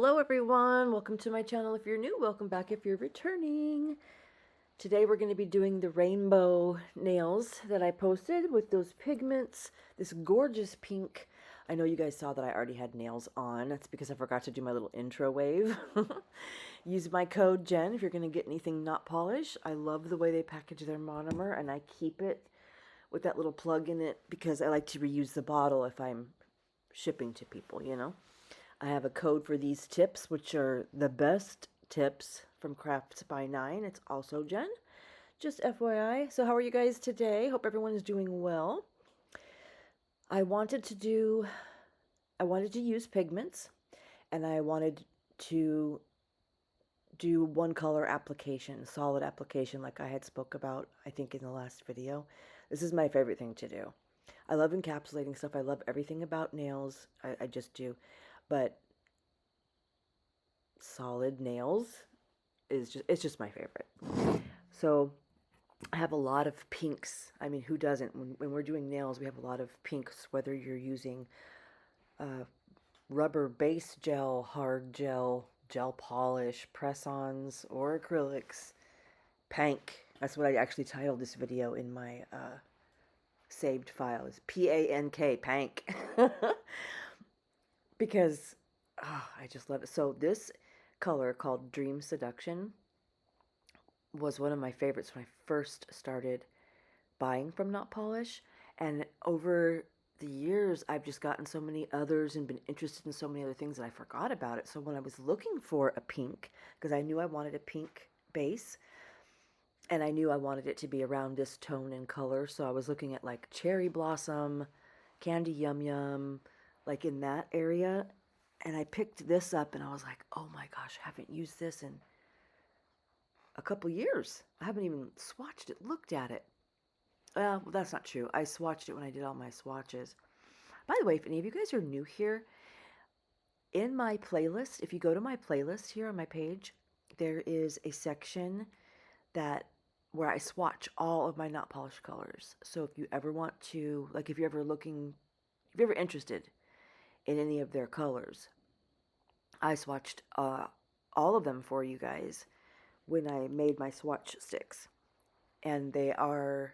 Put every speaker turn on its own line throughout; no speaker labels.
Hello everyone, welcome to my channel. If you're new, welcome back if you're returning. Today we're going to be doing the rainbow nails that I posted with those pigments, this gorgeous pink. I know you guys saw that I already had nails on. That's because I forgot to do my little intro wave. Use my code Jen if you're going to get anything not polished. I love the way they package their monomer, and I keep it with that little plug in it because I like to reuse the bottle if I'm shipping to people, you know. I have a code for these tips, which are the best tips from Craftsxnine. It's also Jen. Just FYI. So how are you guys today? Hope everyone is doing well. I wanted to use pigments, and I wanted to do one color application, solid application like I had spoke about, I think, in the last video. This is my favorite thing to do. I love encapsulating stuff. I love everything about nails. I just do. But solid nails is just my favorite. So I have a lot of pinks. I mean, who doesn't? When we're doing nails, we have a lot of pinks, whether you're using rubber base gel, hard gel, gel polish, press-ons, or acrylics. Pank. That's what I actually titled this video in my saved file, is P-A-N-K, Pank. Because I just love it. So this color called Dream Seduction was one of my favorites when I first started buying from NOTPOLISH, and over the years I've just gotten so many others and been interested in so many other things that I forgot about it. So when I was looking for a pink, because I knew I wanted a pink base, and I knew I wanted it to be around this tone and color, so I was looking at like Cherry Blossom, Candy Yum Yum, like in that area, and I picked this up and I was like, oh my gosh, I haven't used this in a couple years. I haven't even swatched it, looked at it. Well, that's not true. I swatched it when I did all my swatches. By the way, if any of you guys are new here, in my playlist, if you go to my playlist here on my page, there is a section where I swatch all of my not polished colors. So if you ever want to, like if you're ever interested in any of their colors, I swatched all of them for you guys when I made my swatch sticks, and they are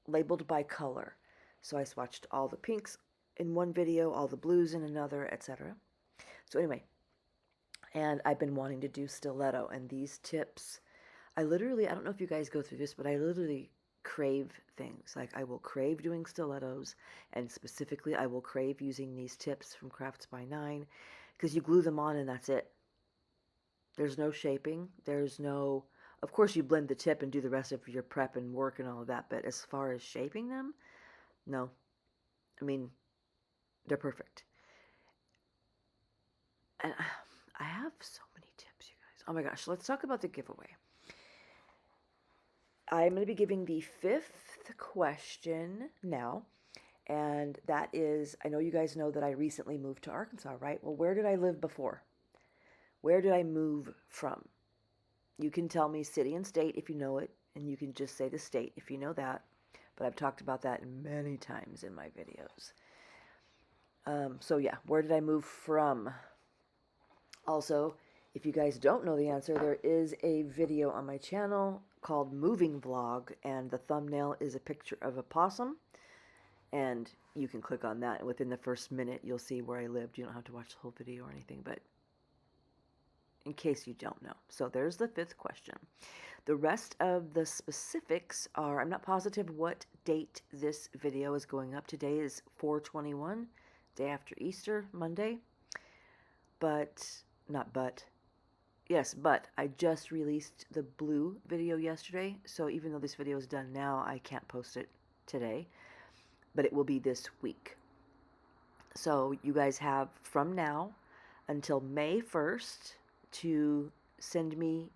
labeled by color. So I swatched all the pinks in one video, all the blues in another, etc. So anyway, and I've been wanting to do stiletto, and these tips, I don't know if you guys go through this, but I literally crave things. Like I will crave doing stilettos, and specifically I will crave using these tips from Craftsxnine, because you glue them on and that's it. There's no shaping. There's no, of course you blend the tip and do the rest of your prep and work and all of that, but as far as shaping them, no. I mean, they're perfect. And I have so many tips, you guys. Oh my gosh, let's talk about the giveaway. I'm going to be giving the 5th question now, and that is, I know you guys know that I recently moved to Arkansas, right? Well, where did I live before? Where did I move from? You can tell me city and state if you know it, and you can just say the state if you know that, but I've talked about that many times in my videos. So yeah, where did I move from? Also, if you guys don't know the answer, there is a video on my channel called Moving Vlog, and the thumbnail is a picture of a possum, and you can click on that, and within the first minute you'll see where I lived. You don't have to watch the whole video or anything, but in case you don't know. So there's the 5th question. The rest of the specifics are, I'm not positive what date this video is going up. Today is 4/21, day after Easter, Monday. But I just released the blue video yesterday, so even though this video is done now, I can't post it today, but it will be this week. So you guys have from now until May 1st to send me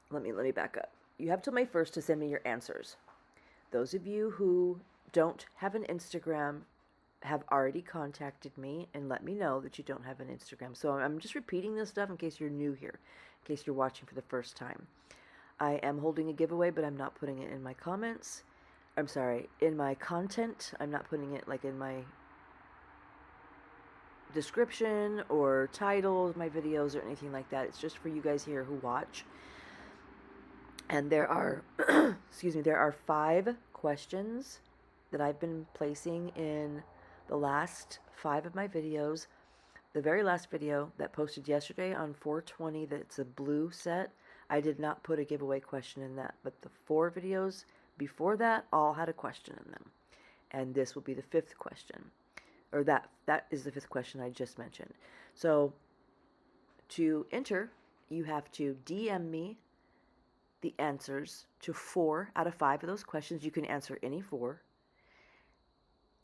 let me back up. You have till May 1st to send me your answers. Those of you who don't have an Instagram have already contacted me and let me know that you don't have an Instagram. So I'm just repeating this stuff in case you're new here, in case you're watching for the first time. I am holding a giveaway, but I'm not putting it in my comments. I'm sorry, in my content. I'm not putting it like in my description or title of my videos or anything like that. It's just for you guys here who watch. And there are, excuse me, there are 5 questions that I've been placing in the last 5 of my videos. The very last video that posted yesterday on 4/20, that's a blue set, I did not put a giveaway question in that, but the 4 videos before that all had a question in them. And this will be the 5th question, or that is the 5th question I just mentioned. So to enter, you have to DM me the answers to 4 out of 5 of those questions. You can answer any 4.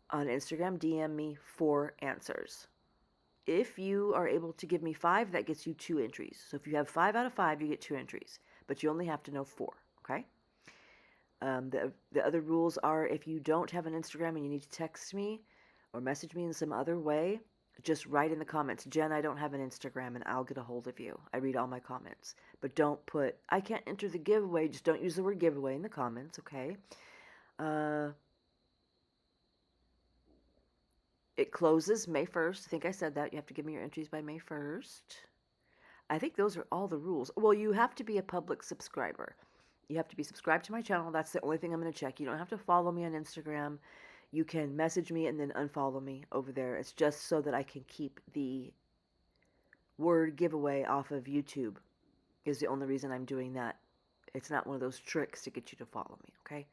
On Instagram, DM me 4 answers. If you are able to give me 5, that gets you 2 entries. So if you have 5 out of 5, you get 2 entries. But you only have to know 4, okay? The other rules are, if you don't have an Instagram and you need to text me or message me in some other way, just write in the comments, Jen, I don't have an Instagram, and I'll get a hold of you. I read all my comments. But don't put, I can't enter the giveaway. Just don't use the word giveaway in the comments, okay? It closes May 1st. I think I said that. You have to give me your entries by May 1st. I think those are all the rules. Well, you have to be a public subscriber. You have to be subscribed to my channel. That's the only thing I'm going to check. You don't have to follow me on Instagram. You can message me and then unfollow me over there. It's just so that I can keep the word giveaway off of YouTube is the only reason I'm doing that. It's not one of those tricks to get you to follow me, okay?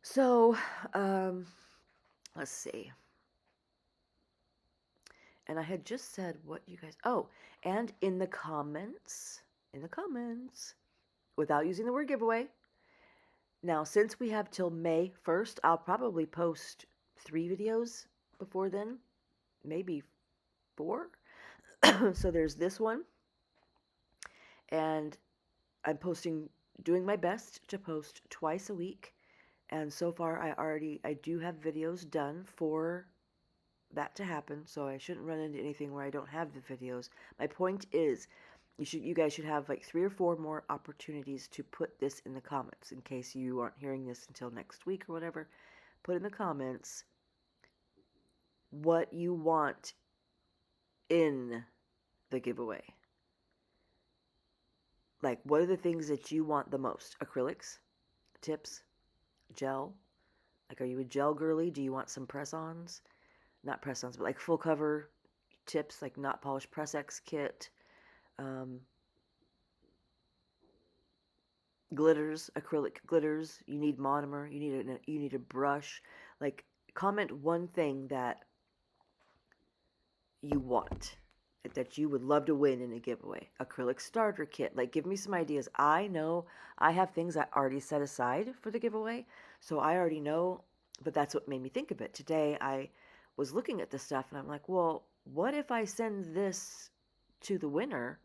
So, let's see. And I had just said what you guys, oh, and in the comments, without using the word giveaway. Now, since we have till May 1st, I'll probably post 3 videos before then, maybe 4. So there's this one, and I'm doing my best to post twice a week. And so far, I do have videos done for that to happen, so I shouldn't run into anything where I don't have the videos. My point is, you guys should have like 3 or 4 more opportunities to put this in the comments in case you aren't hearing this until next week or whatever. Put in the comments what you want in the giveaway. Like, what are the things that you want the most? Acrylics, tips, gel. Like, are you a gel girly? Do you want some press-ons? Not press-ons, but like full cover tips, like Not Polished Press X kit, glitters, acrylic glitters. You need monomer. You need a brush. Like, comment one thing that you want, that you would love to win in a giveaway. Acrylic starter kit. Like, give me some ideas. I know I have things I already set aside for the giveaway, so I already know. But that's what made me think of it today. I was looking at this stuff and I'm like, well, what if I send this to the winner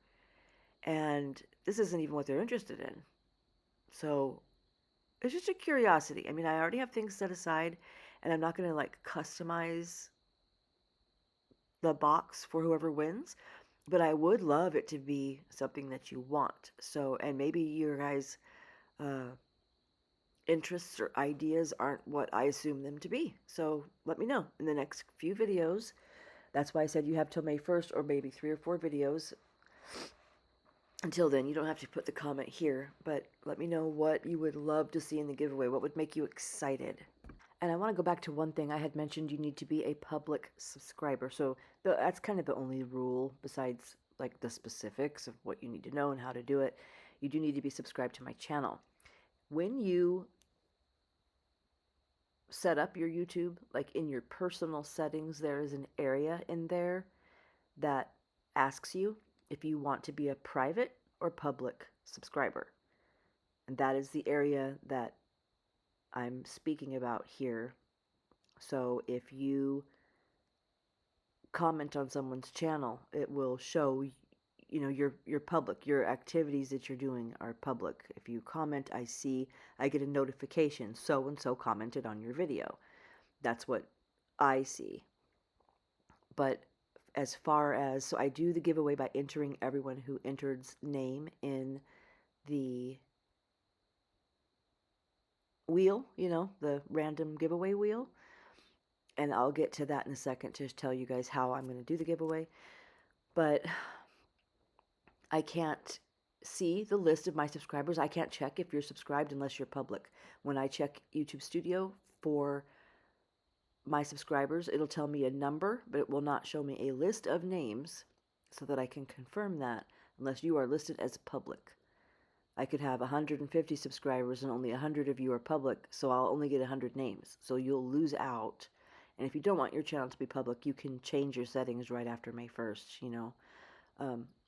and this isn't even what they're interested in? So it's just a curiosity. I mean, I already have things set aside and I'm not going to like customize the box for whoever wins, but I would love it to be something that you want. So, and maybe your guys' interests or ideas aren't what I assume them to be. So let me know in the next few videos. That's why I said you have till May 1st, or maybe 3 or 4 videos. Until then, you don't have to put the comment here, but let me know what you would love to see in the giveaway. What would make you excited? And I want to go back to one thing. I had mentioned you need to be a public subscriber. So that's kind of the only rule, besides like the specifics of what you need to know and how to do it. You do need to be subscribed to my channel. When you set up your YouTube, like in your personal settings, there is an area in there that asks you if you want to be a private or public subscriber. And that is the area that I'm speaking about here. So if you comment on someone's channel, it will show, you know, you're public. Your activities that you're doing are public. If you comment, I get a notification, so and so commented on your video. That's what I see. But as far as, so I do the giveaway by entering everyone who entered's name in the wheel, you know, the random giveaway wheel. and I'll get to that in a second to tell you guys how I'm going to do the giveaway. But I can't see the list of my subscribers. I can't check if you're subscribed unless you're public. When I check YouTube Studio for my subscribers, it'll tell me a number, but it will not show me a list of names so that I can confirm that unless you are listed as public. I could have 150 subscribers and only 100 of you are public, so I'll only get 100 names. So you'll lose out. And if you don't want your channel to be public, you can change your settings right after May 1st, you know.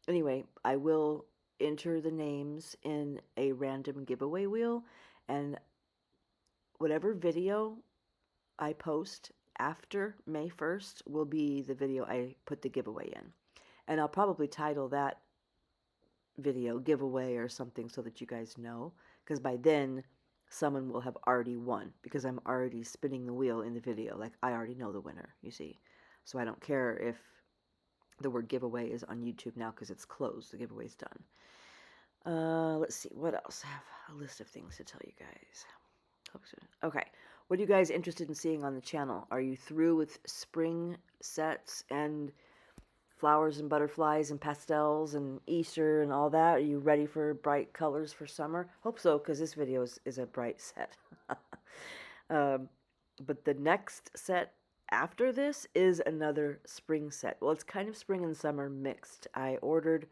Anyway, I will enter the names in a random giveaway wheel, and whatever video I post after May 1st will be the video I put the giveaway in. And I'll probably title that video giveaway or something so that you guys know, because by then someone will have already won, because I'm already spinning the wheel in the video. Like, I already know the winner, you see. So I don't care if the word giveaway is on YouTube now because it's closed. The giveaway's done. Let's see, what else? I have a list of things to tell you guys. Okay, what are you guys interested in seeing on the channel? Are you through with spring sets and flowers and butterflies and pastels and Easter and all that? Are you ready for bright colors for summer? Hope so, because this video is a bright set. But the next set after this is another spring set. Well, it's kind of spring and summer mixed. I ordered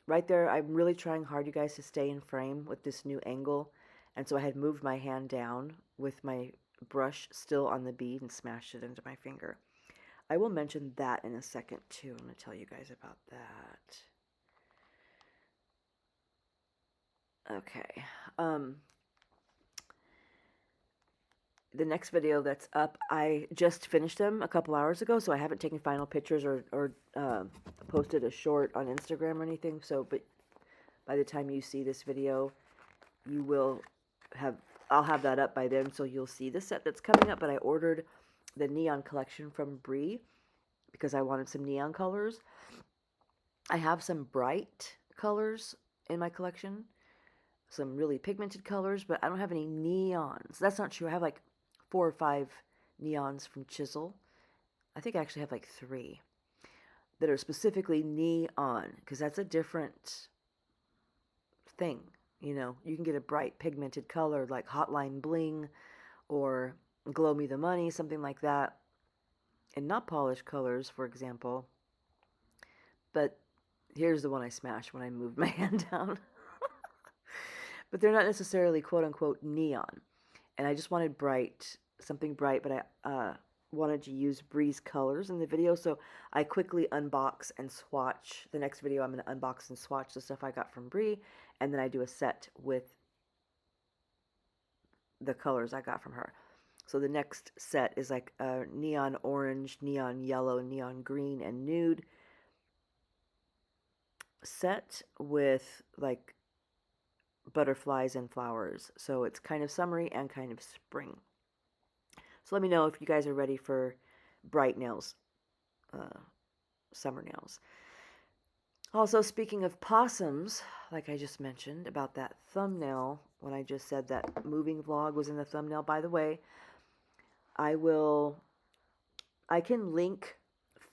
right there. I'm really trying hard, you guys, to stay in frame with this new angle. And so I had moved my hand down with my brush still on the bead and smashed it into my finger. I will mention that in a second, too. I'm going to tell you guys about that. Okay. The next video that's up, I just finished them a couple hours ago, so I haven't taken final pictures or posted a short on Instagram or anything. So, but by the time you see this video, you will have, I'll have that up by then, so you'll see the set that's coming up. But I ordered the neon collection from Brie because I wanted some neon colors. I have some bright colors in my collection, some really pigmented colors, but I don't have any neons. That's not true. I have like 4 or 5 neons from Chisel. I think I actually have like 3 that are specifically neon, because that's a different thing. You know, you can get a bright pigmented color like Hotline Bling or Glow Me the Money, something like that, and not polished colors, for example. But here's the one I smashed when I moved my hand down. But they're not necessarily quote-unquote neon. And I just wanted bright, something bright, but I wanted to use Brie's colors in the video, so I quickly unbox and swatch. The next video I'm going to unbox and swatch the stuff I got from Brie, and then I do a set with the colors I got from her. So the next set is like a neon orange, neon yellow, neon green, and nude set with like butterflies and flowers. So it's kind of summery and kind of spring. So let me know if you guys are ready for bright nails, summer nails. Also, speaking of possums, like I just mentioned about that thumbnail, when I just said that moving vlog was in the thumbnail, by the way, I can link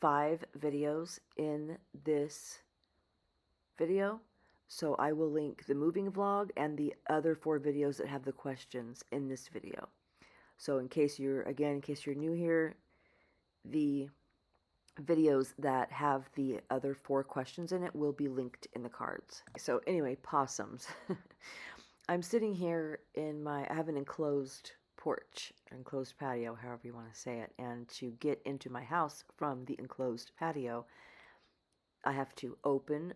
5 videos in this video. So I will link the moving vlog and the other 4 videos that have the questions in this video. So in case you're new here, the videos that have the other 4 questions in it will be linked in the cards. So anyway, possums. I'm sitting here in I have an enclosed porch, enclosed patio, however you want to say it. And to get into my house from the enclosed patio, I have to open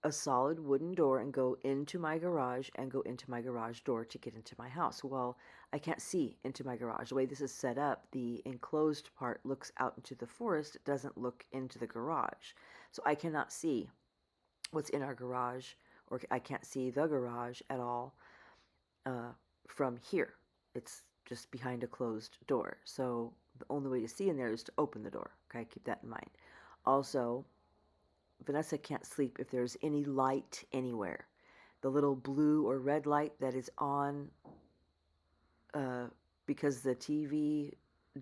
a solid wooden door and go into my garage and go into my garage door to get into my house. Well, I can't see into my garage. The way this is set up, the enclosed part looks out into the forest. It doesn't look into the garage. So I cannot see what's in our garage, or I can't see the garage at all from here. It's just behind a closed door. So the only way to see in there is to open the door. Okay, keep that in mind. Also, Vanessa can't sleep if there's any light anywhere. The little blue or red light that is on because the TV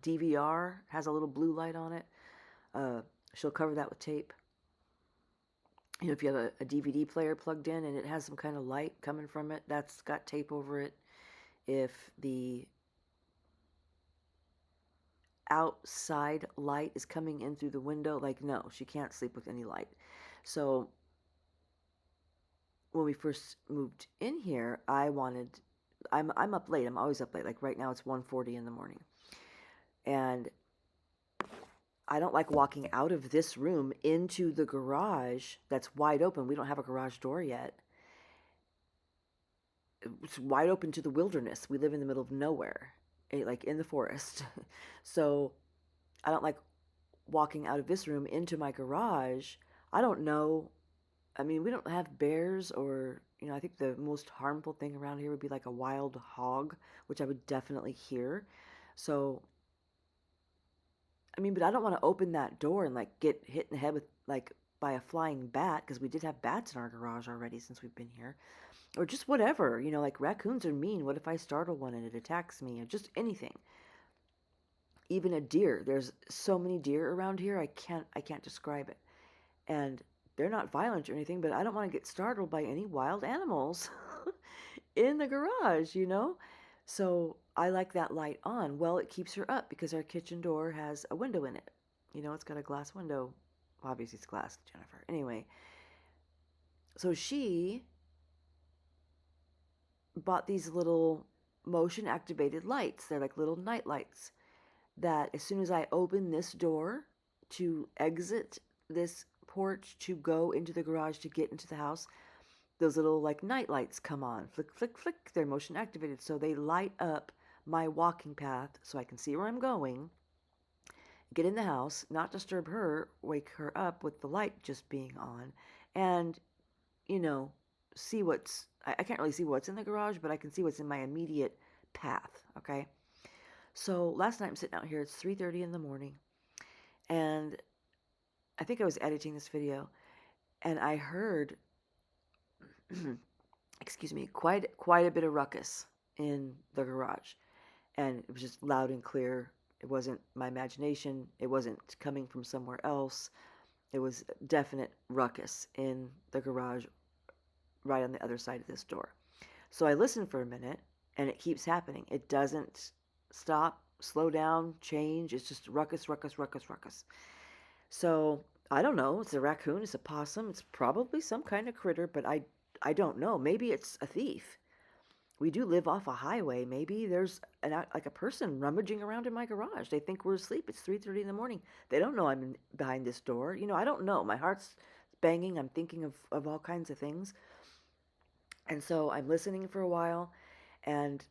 DVR, has a little blue light on it. She'll cover that with tape. You know, if you have a DVD player plugged in and it has some kind of light coming from it, that's got tape over it. If the outside light is coming in through the window, like, no, she can't sleep with any light. So when we first moved in here, I'm up late. I'm always up late. Like right now it's 1:40 in the morning. And I don't like walking out of this room into the garage that's wide open. We don't have a garage door yet. It's wide open to the wilderness. We live in the middle of nowhere, like in the forest. So I don't like walking out of this room into my garage. I don't know. I mean, we don't have bears or, you know, I think the most harmful thing around here would be like a wild hog, which I would definitely hear. So I mean, but I don't want to open that door and like get hit in the head with like by a flying bat, because we did have bats in our garage already since we've been here. Or just whatever, you know, like raccoons are mean. What if I startle one and it attacks me? Or just anything. Even a deer. There's so many deer around here, I can't describe it. And they're not violent or anything, but I don't want to get startled by any wild animals in the garage, you know? So I like that light on. Well, it keeps her up because our kitchen door has a window in it. You know, it's got a glass window. Obviously, it's glass, Jennifer. Anyway, so she bought these little motion activated lights. They're like little night lights that as soon as I open this door to exit this porch to go into the garage to get into the house, those little like night lights come on. Flick, flick, flick. They're motion activated. So they light up my walking path so I can see where I'm going, get in the house, not disturb her, wake her up with the light just being on, and, you know, see what's, I can't really see what's in the garage, but I can see what's in my immediate path, okay? So last night I'm sitting out here, it's 3:30 in the morning, and I think I was editing this video, and I heard, excuse me, quite a bit of ruckus in the garage. And it was just loud and clear. It wasn't my imagination. It wasn't coming from somewhere else. It was definite ruckus in the garage right on the other side of this door. So I listened for a minute, and it keeps happening. It doesn't stop, slow down, change. It's just ruckus, ruckus, ruckus, ruckus. So I don't know. It's a raccoon. It's a possum. It's probably some kind of critter, but I don't know. Maybe it's a thief. We do live off a highway. Maybe there's like a person rummaging around in my garage. They think we're asleep. It's 3:30 in the morning. They don't know I'm behind this door. You know, I don't know. My heart's banging. I'm thinking of all kinds of things. And so I'm listening for a while. And,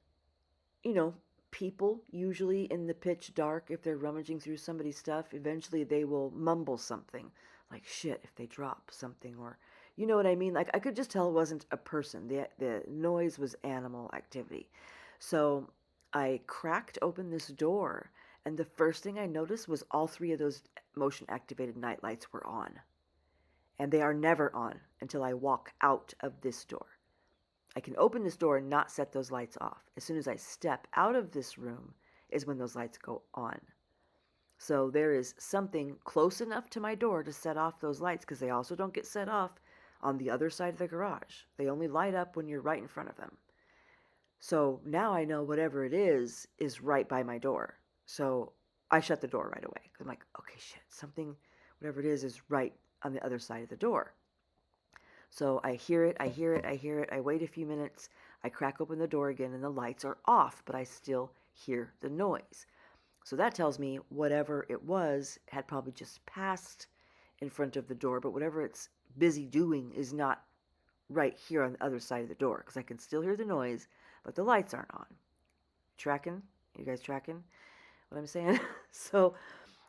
you know, people usually in the pitch dark, if they're rummaging through somebody's stuff, eventually they will mumble something. Like, shit, if they drop something, or... You know what I mean? Like, I could just tell it wasn't a person. The noise was animal activity. So I cracked open this door, and the first thing I noticed was all three of those motion-activated night lights were on. And they are never on until I walk out of this door. I can open this door and not set those lights off. As soon as I step out of this room is when those lights go on. So there is something close enough to my door to set off those lights, because they also don't get set off on the other side of the garage. They only light up when you're right in front of them. So now I know whatever it is right by my door. So I shut the door right away. I'm like, okay, shit, something, whatever it is right on the other side of the door. So I hear it, I hear it, I hear it. I wait a few minutes. I crack open the door again, and the lights are off, but I still hear the noise. So that tells me whatever it was had probably just passed in front of the door, but whatever it's busy doing is not right here on the other side of the door, because I can still hear the noise, but the lights aren't on. Tracking? You guys tracking what I'm saying? So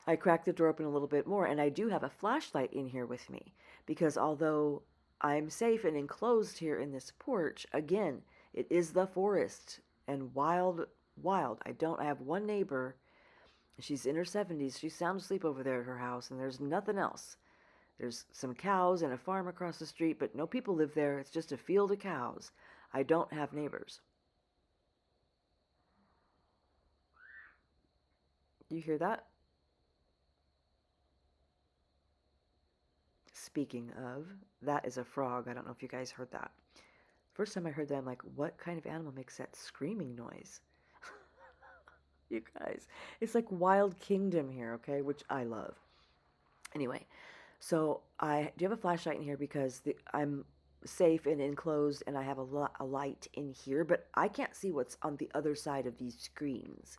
I crack the door open a little bit more, and I do have a flashlight in here with me, because although I'm safe and enclosed here in this porch, again, it is the forest and wild. I have one neighbor. She's in her 70s. She's sound asleep over there at her house, and there's nothing else. There's some cows and a farm across the street, but no people live there. It's just a field of cows. I don't have neighbors. You hear that? Speaking of, that is a frog. I don't know if you guys heard that. First time I heard that, I'm like, what kind of animal makes that screaming noise? You guys, it's like Wild Kingdom here, okay, which I love. Anyway, so I do have a flashlight in here because I'm safe and enclosed, and I have a light in here, but I can't see what's on the other side of these screens.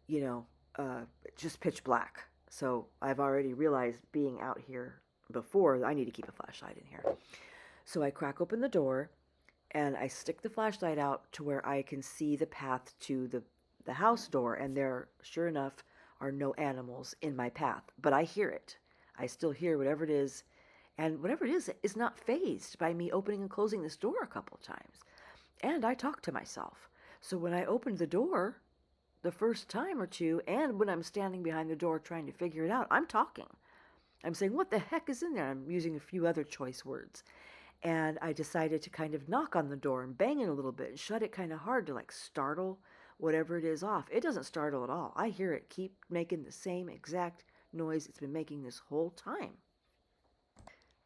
You know, just pitch black. So I've already realized, being out here before, I need to keep a flashlight in here. So I crack open the door and I stick the flashlight out to where I can see the path to the house door, and there, sure enough, are no animals in my path. But I hear it. I still hear whatever it is, and whatever it is not fazed by me opening and closing this door a couple of times. And I talk to myself. So when I opened the door the first time or two, and when I'm standing behind the door trying to figure it out, I'm talking. I'm saying, what the heck is in there? I'm using a few other choice words. And I decided to kind of knock on the door and bang it a little bit and shut it kind of hard to like startle whatever it is off. It doesn't startle at all. I hear it keep making the same exact noise it's been making this whole time.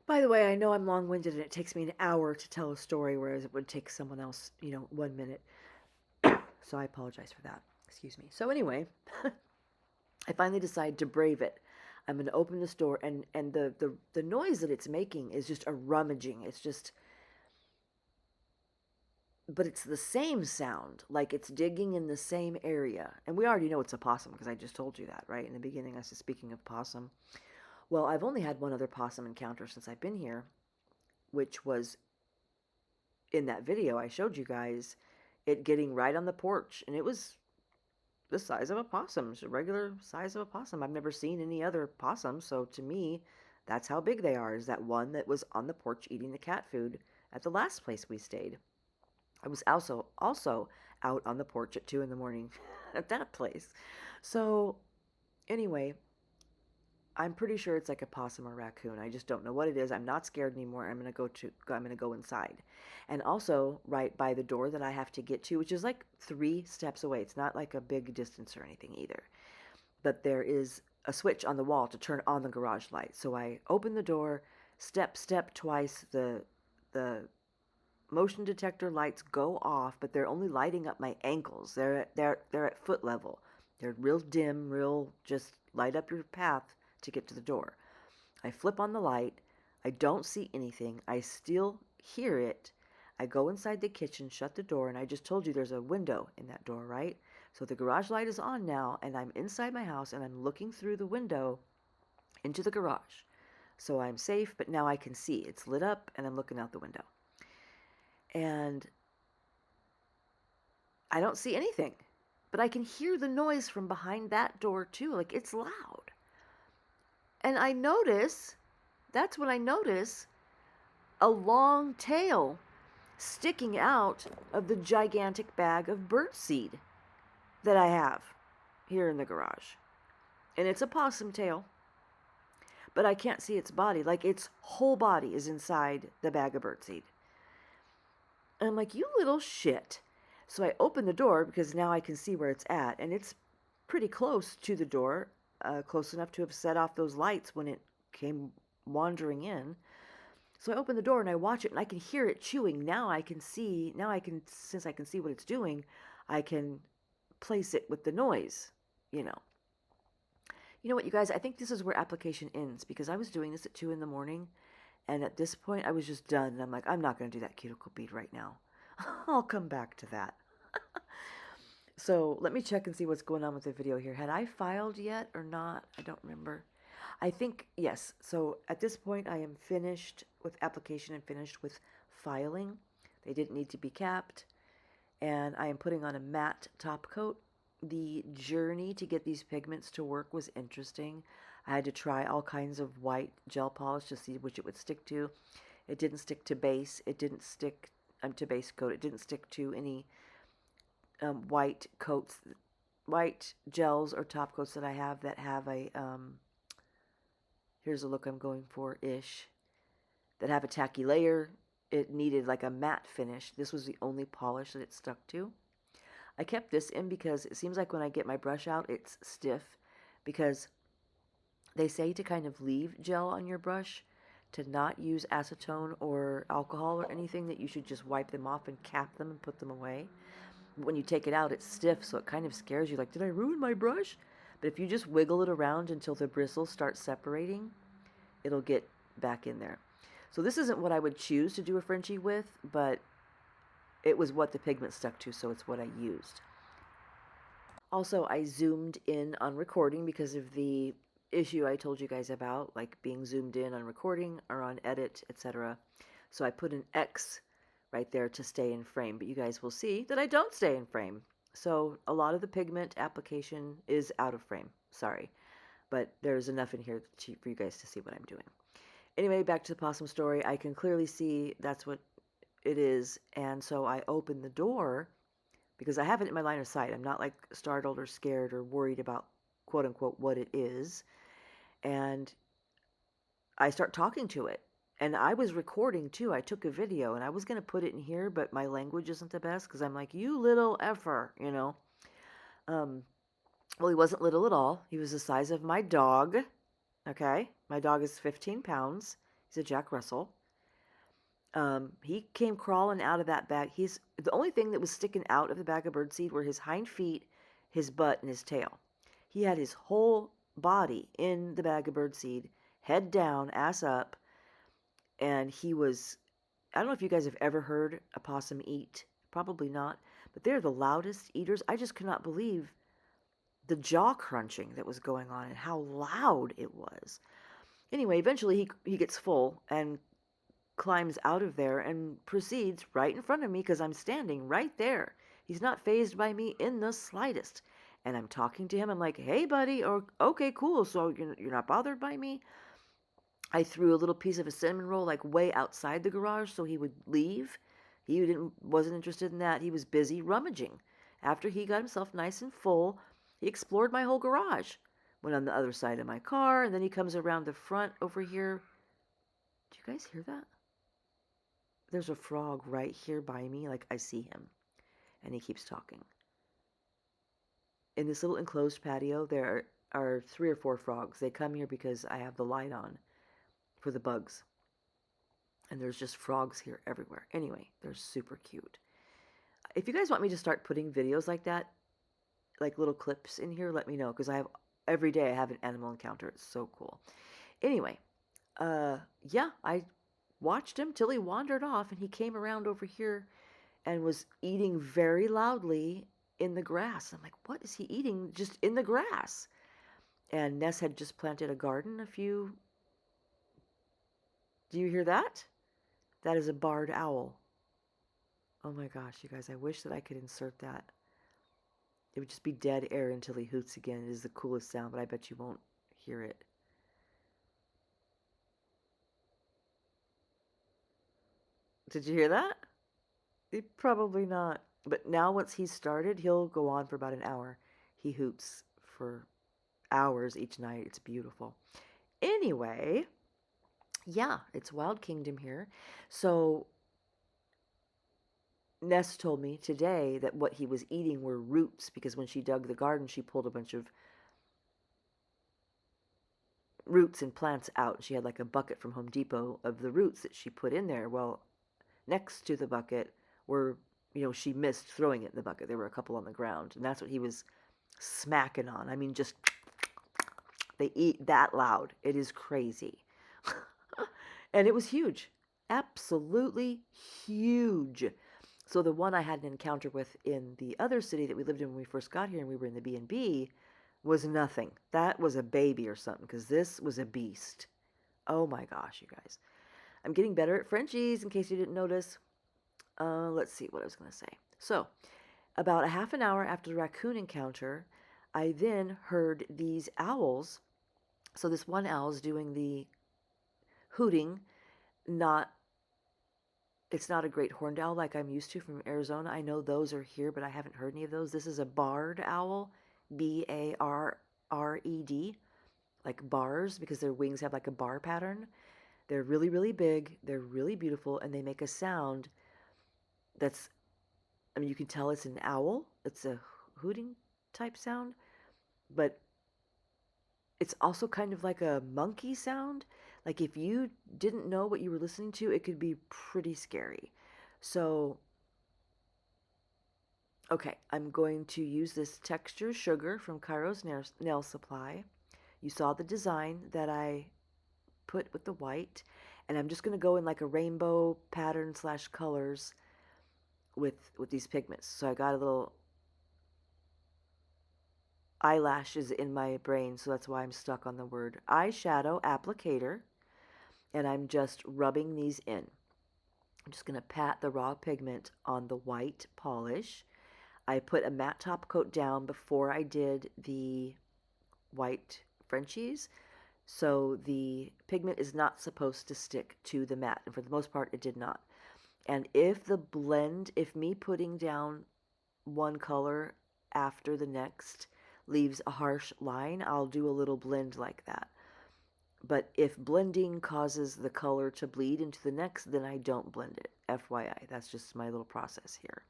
By the way, I know I'm long-winded and it takes me an hour to tell a story, whereas it would take someone else, 1 minute. So I apologize for that. Excuse me. So anyway, I finally decide to brave it. I'm going to open this door, and the noise that it's making is just a rummaging. It's just, but it's the same sound, like it's digging in the same area. And we already know it's a possum because I just told you that, right? In the beginning, I said, speaking of possum. Well, I've only had one other possum encounter since I've been here, which was in that video I showed you guys, it getting right on the porch. And it was the size of a possum. It's a regular size of a possum. I've never seen any other possum, so to me, that's how big they are, is that one that was on the porch eating the cat food at the last place we stayed. I was also out on the porch at 2 in the morning at that place. So anyway, I'm pretty sure it's like a possum or raccoon. I just don't know what it is. I'm not scared anymore. I'm gonna go inside. And also right by the door that I have to get to, which is like 3 steps away. It's not like a big distance or anything either. But there is a switch on the wall to turn on the garage light. So I open the door, step twice, the motion detector lights go off, but they're only lighting up my ankles. They're at foot level. They're real dim, real just light up your path to get to the door. I flip on the light. I don't see anything. I still hear it. I go inside the kitchen, shut the door, and I just told you there's a window in that door, right? So the garage light is on now, and I'm inside my house, and I'm looking through the window into the garage. So I'm safe, but now I can see. It's lit up, and I'm looking out the window. And I don't see anything, but I can hear the noise from behind that door too. Like, it's loud. And I notice, that's when I notice a long tail sticking out of the gigantic bag of birdseed that I have here in the garage. And it's a possum tail, but I can't see its body. Like, its whole body is inside the bag of birdseed. And I'm like, you little shit. So I open the door because now I can see where it's at. And it's pretty close to the door, close enough to have set off those lights when it came wandering in. So I open the door and I watch it, and I can hear it chewing. Now I can see, since I can see what it's doing, I can place it with the noise, You know what, you guys, I think this is where application ends, because I was doing this at 2 in the morning. And at this point, I was just done. And I'm like, I'm not going to do that cuticle bead right now. I'll come back to that. So let me check and see what's going on with the video here. Had I filed yet or not? I don't remember. I think, yes. So at this point, I am finished with application and finished with filing. They didn't need to be capped. And I am putting on a matte top coat. The journey to get these pigments to work was interesting. I had to try all kinds of white gel polish to see which it would stick to. It didn't stick to base. It didn't stick to base coat. It didn't stick to any white coats, white gels or top coats that I have that have a, here's a look I'm going for-ish, that have a tacky layer. It needed like a matte finish. This was the only polish that it stuck to. I kept this in because it seems like when I get my brush out, it's stiff, because they say to kind of leave gel on your brush, to not use acetone or alcohol or anything, that you should just wipe them off and cap them and put them away. When you take it out, it's stiff, so it kind of scares you, like, did I ruin my brush? But if you just wiggle it around until the bristles start separating, it'll get back in there. So this isn't what I would choose to do a Frenchie with, but it was what the pigment stuck to, so it's what I used. Also, I zoomed in on recording because of the issue I told you guys about, like being zoomed in on recording or on edit, etc. So I put an X right there to stay in frame, but you guys will see that I don't stay in frame. So a lot of the pigment application is out of frame. Sorry, but there's enough in here for you guys to see what I'm doing. Anyway, back to the possum story. I can clearly see that's what it is, and so I open the door because I have it in my line of sight. I'm not like startled or scared or worried about quote unquote what it is. And I start talking to it. And I was recording too. I took a video and I was going to put it in here, but my language isn't the best because I'm like, you little effer, you know. Well, he wasn't little at all. He was the size of my dog. Okay. My dog is 15 pounds. He's a Jack Russell. He came crawling out of that bag. He's the only thing that was sticking out of the bag of birdseed were his hind feet, his butt, and his tail. He had his whole body in the bag of birdseed, head down, ass up, and he was, I don't know if you guys have ever heard a possum eat. Probably not, but they're the loudest eaters. I just could not believe the jaw crunching that was going on and how loud it was. Anyway, eventually he gets full and climbs out of there and proceeds right in front of me because I'm standing right there. He's not fazed by me in the slightest. And I'm talking to him. I'm like, hey, buddy. Or, okay, cool. So you're not bothered by me? I threw a little piece of a cinnamon roll like way outside the garage so he would leave. He wasn't interested in that. He was busy rummaging. After he got himself nice and full, he explored my whole garage. Went on the other side of my car, and then he comes around the front over here. Do you guys hear that? There's a frog right here by me, like I see him, and he keeps talking. In this little enclosed patio, there are 3 or 4 frogs. They come here because I have the light on for the bugs, and there's just frogs here everywhere. Anyway, they're super cute. If you guys want me to start putting videos like that, like little clips in here, let me know, because every day I have an animal encounter. It's so cool. Anyway, yeah, I watched him till he wandered off, and he came around over here and was eating very loudly in the grass. I'm like, what is he eating just in the grass? And Ness had just planted a garden Do you hear that? That is a barred owl. Oh my gosh, you guys, I wish that I could insert that. It would just be dead air until he hoots again. It is the coolest sound, but I bet you won't hear it. Did you hear that? Probably not. But now once he's started, he'll go on for about an hour. He hoots for hours each night. It's beautiful. Anyway, yeah, it's Wild Kingdom here. So Ness told me today that what he was eating were roots, because when she dug the garden, she pulled a bunch of roots and plants out. She had like a bucket from Home Depot of the roots that she put in there. Well, next to the bucket were, she missed throwing it in the bucket. There were a couple on the ground, and that's what he was smacking on. I mean, just, they eat that loud. It is crazy. And it was huge. Absolutely huge. So the one I had an encounter with in the other city that we lived in when we first got here and we were in the B&B was nothing. That was a baby or something, because this was a beast. Oh my gosh, you guys. I'm getting better at Frenchies, in case you didn't notice. Let's see what I was going to say. So, about a half an hour after the raccoon encounter, I then heard these owls. So this one owl is doing the hooting. It's not a great horned owl like I'm used to from Arizona. I know those are here, but I haven't heard any of those. This is a barred owl, B-A-R-R-E-D, like bars, because their wings have like a bar pattern. They're really, really big. They're really beautiful, and they make a sound that's, you can tell it's an owl, it's a hooting type sound, but it's also kind of like a monkey sound. Like if you didn't know what you were listening to, it could be pretty scary. So, okay, I'm going to use this texture sugar from Kairose Nail Supply. You saw the design that I put with the white, and I'm just going to go in like a rainbow pattern slash colors with these pigments. So I got a little eyelashes in my brain, so that's why I'm stuck on the word eyeshadow applicator, and I'm just rubbing these in. I'm just going to pat the raw pigment on the white polish. I put a matte top coat down before I did the white Frenchies, so the pigment is not supposed to stick to the matte, and for the most part it did not. And if me putting down one color after the next leaves a harsh line, I'll do a little blend like that. But if blending causes the color to bleed into the next, then I don't blend it. FYI, that's just my little process here.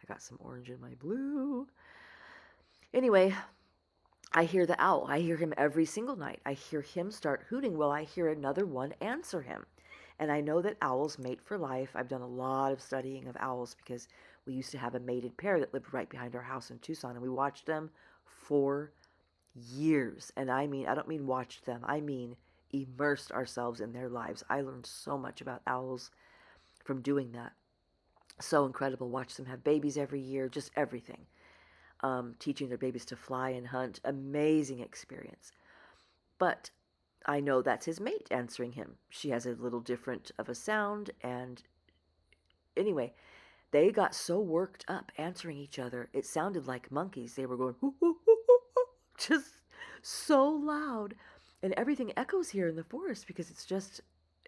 I got some orange in my blue. Anyway, I hear the owl. I hear him every single night. I hear him start hooting while I hear another one answer him. And I know that owls mate for life. I've done a lot of studying of owls because we used to have a mated pair that lived right behind our house in Tucson, and we watched them for years. And I don't mean watched them, I mean immersed ourselves in their lives. I learned so much about owls from doing that. So incredible. Watch them have babies every year, just everything. Teaching their babies to fly and hunt. Amazing experience. But I know that's his mate answering him. She has a little different of a sound, and anyway, they got so worked up answering each other. It sounded like monkeys. They were going, hoo, hoo, hoo, hoo, hoo, just so loud. And everything echoes here in the forest because it's just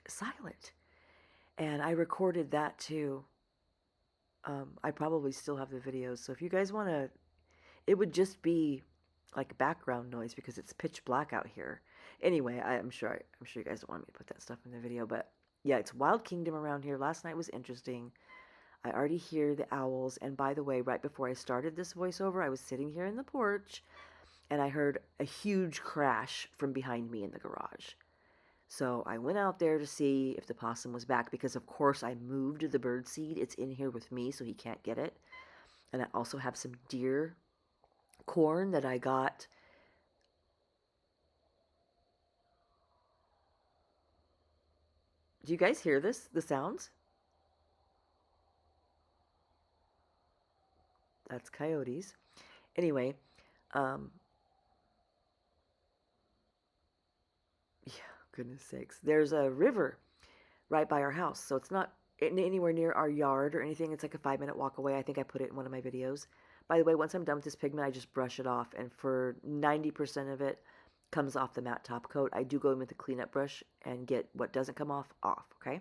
silent. And I recorded that too. I probably still have the videos. So if you guys want to, it would just be like background noise because it's pitch black out here. Anyway, I'm sure you guys don't want me to put that stuff in the video, but yeah, it's Wild Kingdom around here. Last night was interesting. I already hear the owls, and by the way, right before I started this voiceover, I was sitting here in the porch, and I heard a huge crash from behind me in the garage. So I went out there to see if the possum was back because, of course, I moved the bird seed. It's in here with me, so he can't get it. And I also have some deer corn that I got. Do you guys hear this? The sounds? That's coyotes. Anyway, um, yeah, goodness sakes. There's a river right by our house, so it's not anywhere near our yard or anything. It's like a 5-minute walk away. I think I put it in one of my videos. By the way, once I'm done with this pigment, I just brush it off, and for 90% of it comes off the matte top coat. I do go in with a cleanup brush and get what doesn't come off, okay?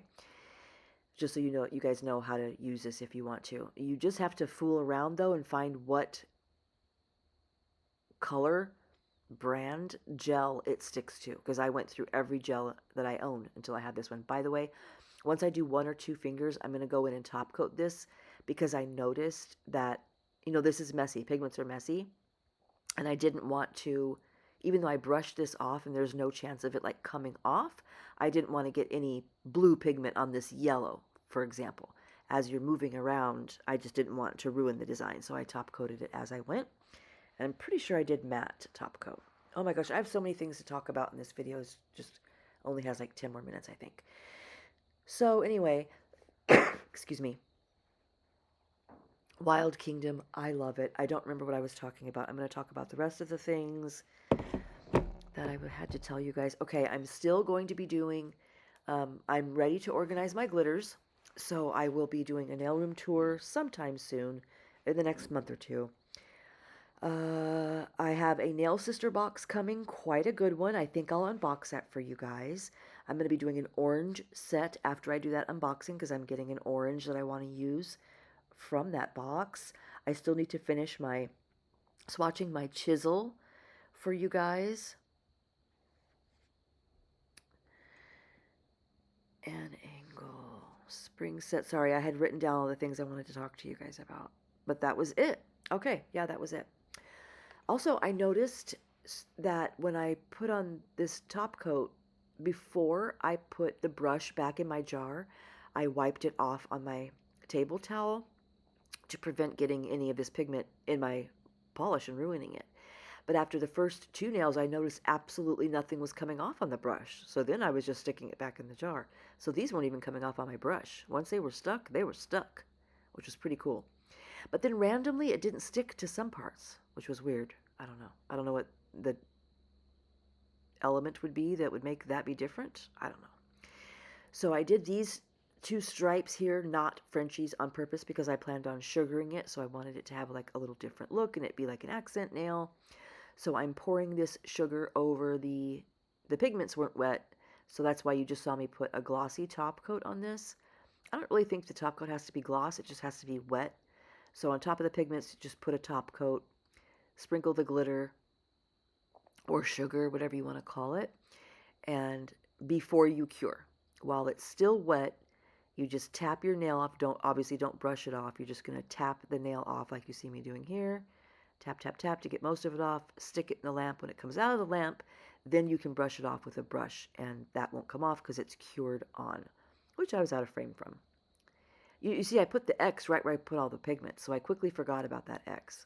Just so you know, you guys know how to use this if you want to. You just have to fool around, though, and find what color brand gel it sticks to, because I went through every gel that I owned until I had this one. By the way, once I do 1 or 2 fingers, I'm going to go in and top coat this because I noticed that, this is messy. Pigments are messy, and I didn't want to, even though I brushed this off and there's no chance of it like coming off, I didn't want to get any blue pigment on this yellow, for example. As you're moving around, I just didn't want to ruin the design, so I top coated it as I went. And I'm pretty sure I did matte top coat. Oh my gosh, I have so many things to talk about in this video. It just only has like 10 more minutes, I think. So anyway, excuse me. Wild Kingdom, I love it. I don't remember what I was talking about. I'm going to talk about the rest of the things that I had to tell you guys. Okay, I'm still going to be doing, I'm ready to organize my glitters. So I will be doing a nail room tour sometime soon, in the next month or 2. I have a Nail Sister box coming, quite a good one. I think I'll unbox that for you guys. I'm going to be doing an orange set after I do that unboxing because I'm getting an orange that I want to use from that box. I still need to finish swatching my chisel for you guys. And angle, spring set. Sorry, I had written down all the things I wanted to talk to you guys about, but that was it. Okay, yeah, that was it. Also, I noticed that when I put on this top coat, before I put the brush back in my jar, I wiped it off on my table towel to prevent getting any of this pigment in my polish and ruining it. But after the first two nails, I noticed absolutely nothing was coming off on the brush. So then I was just sticking it back in the jar. So these weren't even coming off on my brush. Once they were stuck, which was pretty cool. But then randomly, it didn't stick to some parts, which was weird. I don't know. I don't know what the element would be that would make that be different. I don't know. So I did these two stripes here, not Frenchies, on purpose because I planned on sugaring it. So I wanted it to have like a little different look and it be like an accent nail. So I'm pouring this sugar over the pigments weren't wet. So that's why you just saw me put a glossy top coat on this. I don't really think the top coat has to be gloss. It just has to be wet. So on top of the pigments, just put a top coat, sprinkle the glitter or sugar, whatever you want to call it, and before you cure. While it's still wet, you just tap your nail off. Obviously don't brush it off. You're just going to tap the nail off like you see me doing here. Tap, tap, tap to get most of it off. Stick it in the lamp. When it comes out of the lamp, then you can brush it off with a brush, and that won't come off because it's cured on, which I was out of frame from. You see, I put the X right where I put all the pigment, so I quickly forgot about that X.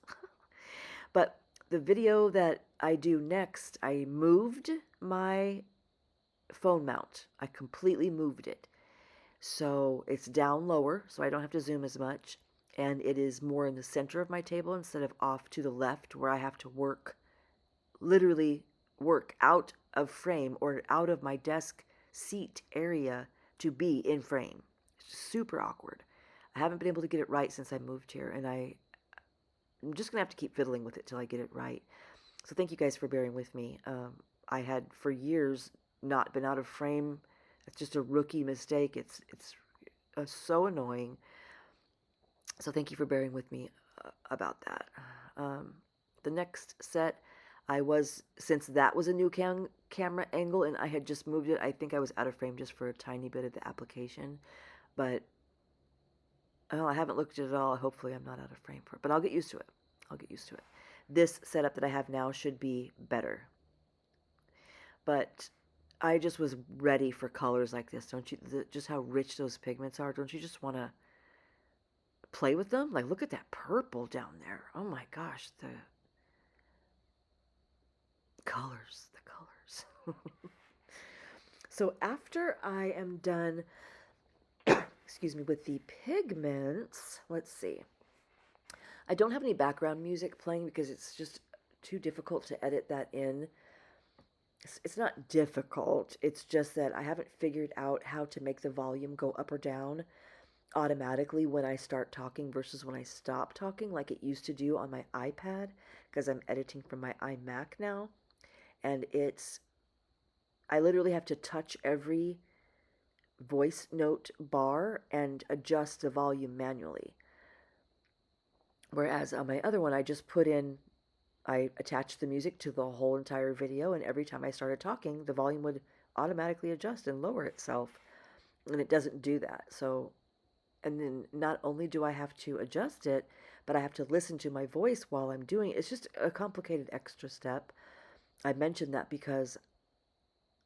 But the video that I do next, I moved my phone mount. I completely moved it. So it's down lower, so I don't have to zoom as much. And it is more in the center of my table instead of off to the left where I have to work, literally work out of frame or out of my desk seat area to be in frame. It's super awkward. I haven't been able to get it right since I moved here, and I'm just going to have to keep fiddling with it till I get it right. So thank you guys for bearing with me. I had for years not been out of frame. It's just a rookie mistake. It's so annoying. So thank you for bearing with me about that. The next set, since that was a new camera angle and I had just moved it, I think I was out of frame just for a tiny bit of the application. But I haven't looked at it all. Hopefully I'm not out of frame for it. But I'll get used to it. I'll get used to it. This setup that I have now should be better. But I just was ready for colors like this. Don't you? Just how rich those pigments are. Don't you just want to play with them? Like, look at that purple down there. Oh my gosh, the colors, the colors. So after I am done, excuse me, with the pigments, let's see. I don't have any background music playing because it's just too difficult to edit that in. It's not difficult. It's just that I haven't figured out how to make the volume go up or down automatically when I start talking versus when I stop talking like it used to do on my iPad because I'm editing from my iMac now. And I literally have to touch every voice note bar and adjust the volume manually. Whereas on my other one, I attached the music to the whole entire video, and every time I started talking, the volume would automatically adjust and lower itself. And it doesn't do that. So, and then not only do I have to adjust it, but I have to listen to my voice while I'm doing it. It's just a complicated extra step. I mentioned that because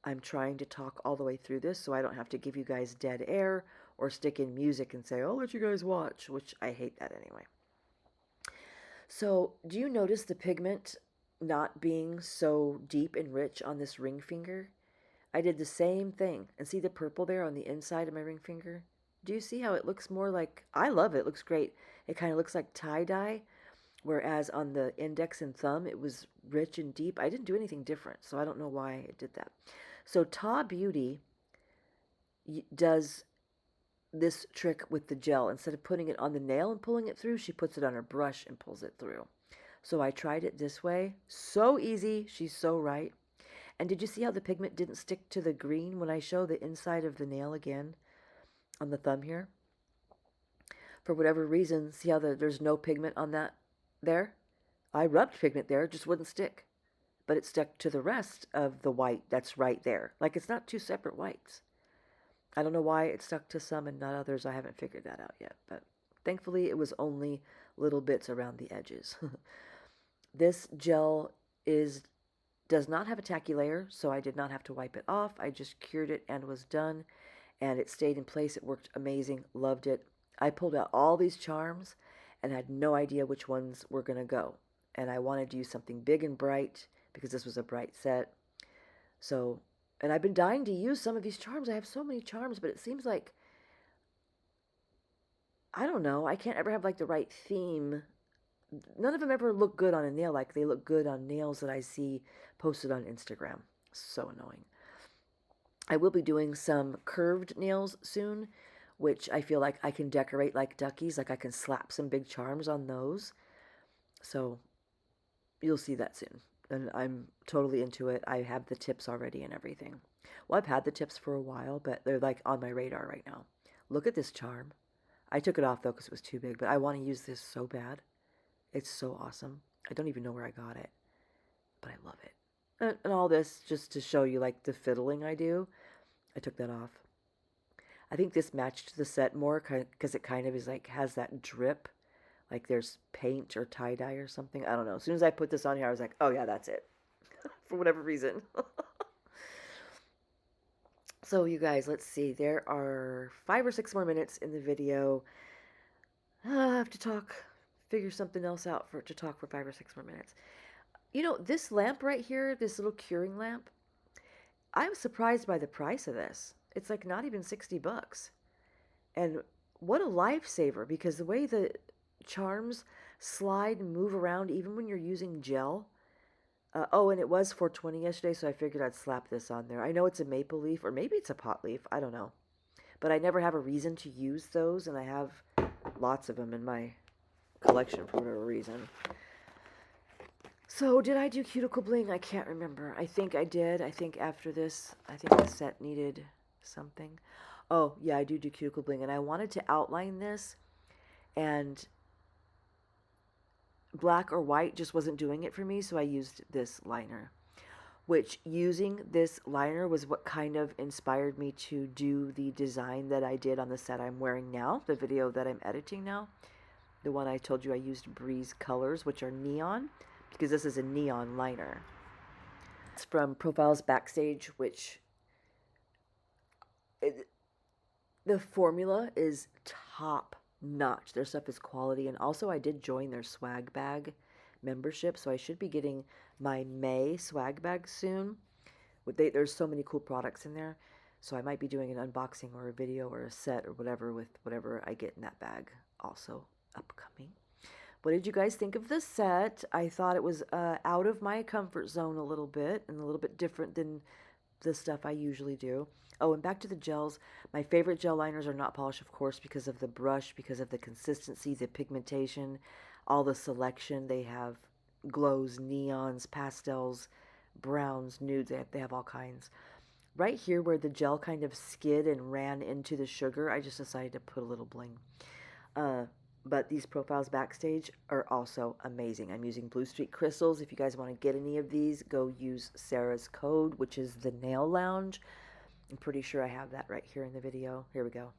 I'm trying to talk all the way through this so I don't have to give you guys dead air or stick in music and say, I'll let you guys watch, which I hate that anyway. So, do you notice the pigment not being so deep and rich on this ring finger? I did the same thing. And see the purple there on the inside of my ring finger? Do you see how it looks more like, I love it, it looks great. It kind of looks like tie-dye, whereas on the index and thumb, it was rich and deep. I didn't do anything different, so I don't know why it did that. So Ta Beauty does this trick with the gel. Instead of putting it on the nail and pulling it through, she puts it on her brush and pulls it through. So I tried it this way. So easy. She's so right. And did you see how the pigment didn't stick to the green when I show the inside of the nail again on the thumb here? For whatever reason, see how there's no pigment on that there? I rubbed pigment there, it just wouldn't stick. But it stuck to the rest of the white that's right there. Like it's not two separate whites. I don't know why it stuck to some and not others. I haven't figured that out yet, but Thankfully, it was only little bits around the edges. This gel does not have a tacky layer, so I did not have to wipe it off. I just cured it and was done, and it stayed in place. It worked amazing. Loved it. I pulled out all these charms and had no idea which ones were going to go. And I wanted to use something big and bright because this was a bright set. So, and I've been dying to use some of these charms. I have so many charms, but it seems like, I don't know, I can't ever have like the right theme. None of them ever look good on a nail like they look good on nails that I see posted on Instagram. So annoying. I will be doing some curved nails soon, which I feel like I can decorate like duckies. Like I can slap some big charms on those. So you'll see that soon. And I'm totally into it. I have the tips already and everything. Well, I've had the tips for a while, but they're like on my radar right now. Look at this charm. I took it off though because it was too big, but I want to use this so bad. It's so awesome. I don't even know where I got it, but I love it. And all this just to show you like the fiddling I do. I took that off. I think this matched the set more because it kind of is like has that drip, like there's paint or tie-dye or something. I don't know. As soon as I put this on here, I was like, oh yeah, that's it. For whatever reason. So you guys, let's see. There are 5 or 6 more minutes in the video. I have to figure something else out to talk for 5 or 6 more minutes. You know, this lamp right here, this little curing lamp, I was surprised by the price of this. It's like not even 60 bucks. And what a lifesaver, because the way the charms slide and move around even when you're using gel. Oh, and it was $4.20 yesterday, so I figured I'd slap this on there. I know it's a maple leaf, or maybe it's a pot leaf. I don't know. But I never have a reason to use those, and I have lots of them in my collection for whatever reason. So, did I do cuticle bling? I can't remember. I think I did. I think after this, I think the set needed something. Oh, yeah, I do cuticle bling, and I wanted to outline this, and black or white just wasn't doing it for me, so I used this liner. Which, using this liner was what kind of inspired me to do the design that I did on the set I'm wearing now, the video that I'm editing now. The one I told you I used Breeze colors, which are neon, because this is a neon liner. It's from Profiles Backstage, which the formula is top notch. Their stuff is quality, and also I did join their swag bag membership, so I should be getting my May swag bag soon. There's so many cool products in there, so I might be doing an unboxing or a video or a set or whatever with whatever I get in that bag, also upcoming. What did you guys think of this set? I thought it was out of my comfort zone a little bit, and a little bit different than the stuff I usually do. Oh, and back to the gels. My favorite gel liners are NOTPOLISH, of course, because of the brush, because of the consistency, the pigmentation, all the selection. They have glows, neons, pastels, browns, nudes. They have all kinds. Right here where the gel kind of skid and ran into the sugar, I just decided to put a little bling. But these Profiles Backstage are also amazing. I'm using Bluestreak crystals. If you guys want to get any of these, go use Sarah's code, which is THENAILLOUNGE. I'm pretty sure I have that right here in the video. Here we go.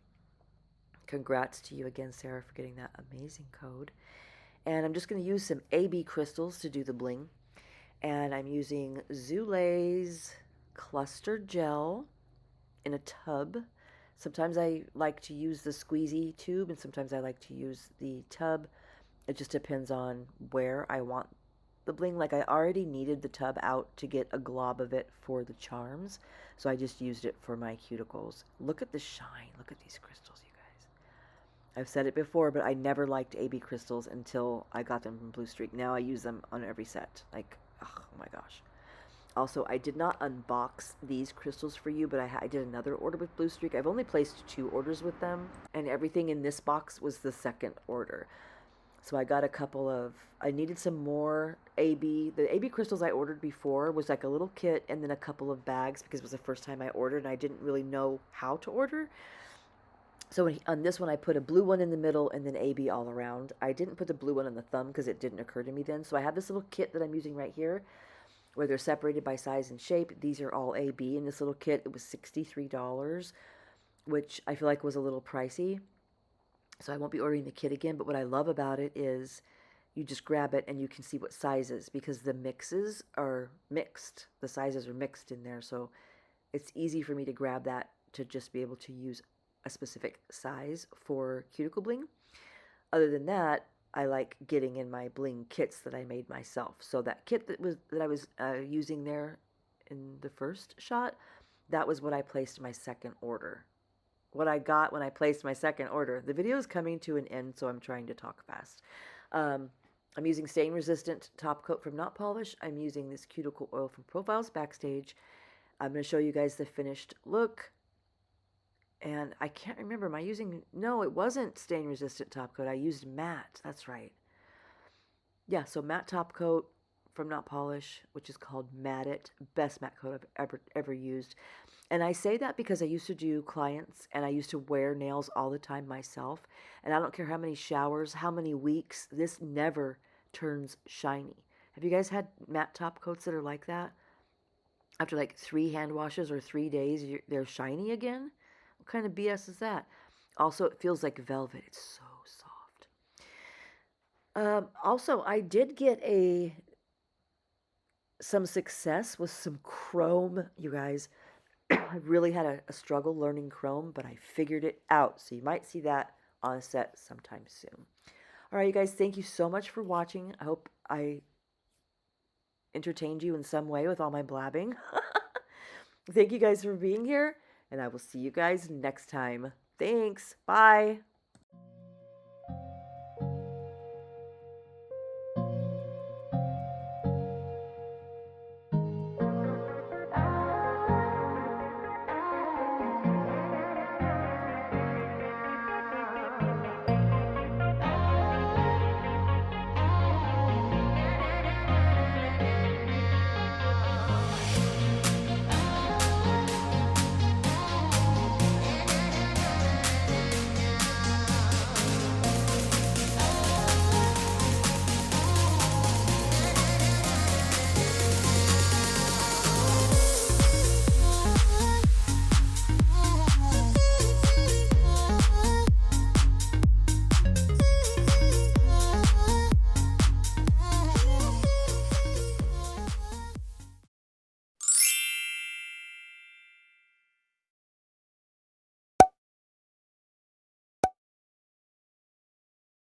Congrats to you again, Sarah, for getting that amazing code. And I'm just going to use some AB crystals to do the bling. And I'm using Zule's Cluster Gel in a tub. Sometimes I like to use the squeezy tube, and sometimes I like to use the tub. It just depends on where I want the bling. Like I already needed the tub out to get a glob of it for the charms, so I just used it for my cuticles. Look at the shine. Look at these crystals, you guys. I've said it before, but I never liked AB crystals until I got them from Bluestreak. Now I use them on every set. Like, oh my gosh. Also, I did not unbox these crystals for you, but I did another order with Bluestreak. I've only placed 2 orders with them, and everything in this box was the second order. So I got a couple of, I needed some more AB. The AB crystals I ordered before was like a little kit and then a couple of bags because it was the first time I ordered and I didn't really know how to order. So on this one, I put a blue one in the middle and then AB all around. I didn't put the blue one on the thumb because it didn't occur to me then. So I have this little kit that I'm using right here where they're separated by size and shape. These are all AB in this little kit. It was $63, which I feel like was a little pricey. So I won't be ordering the kit again, but what I love about it is you just grab it and you can see what sizes, because the mixes are mixed. The sizes are mixed in there, so it's easy for me to grab that to just be able to use a specific size for cuticle bling. Other than that, I like getting in my bling kits that I made myself. So that kit that I was using there in the first shot, that was what I placed my second order. What I got when I placed my second order. The video is coming to an end, so I'm trying to talk fast. I'm using stain resistant top coat from Not Polish. I'm using this cuticle oil from Profiles Backstage. I'm going to show you guys the finished look. And I can't remember, am I using, no, it wasn't stain resistant top coat. I used matte, that's right. Yeah, so matte top coat from Not Polish, which is called Matte It. Best matte coat I've ever used. And I say that because I used to do clients and I used to wear nails all the time myself. And I don't care how many showers, how many weeks, this never turns shiny. Have you guys had matte top coats that are like that? After like 3 hand washes or 3 days, they're shiny again? What kind of BS is that? Also, it feels like velvet. It's so soft. Also, I did get some success with some chrome, you guys. I really had a struggle learning chrome, but I figured it out. So you might see that on set sometime soon. All right, you guys, thank you so much for watching. I hope I entertained you in some way with all my blabbing. Thank you guys for being here, and I will see you guys next time. Thanks. Bye.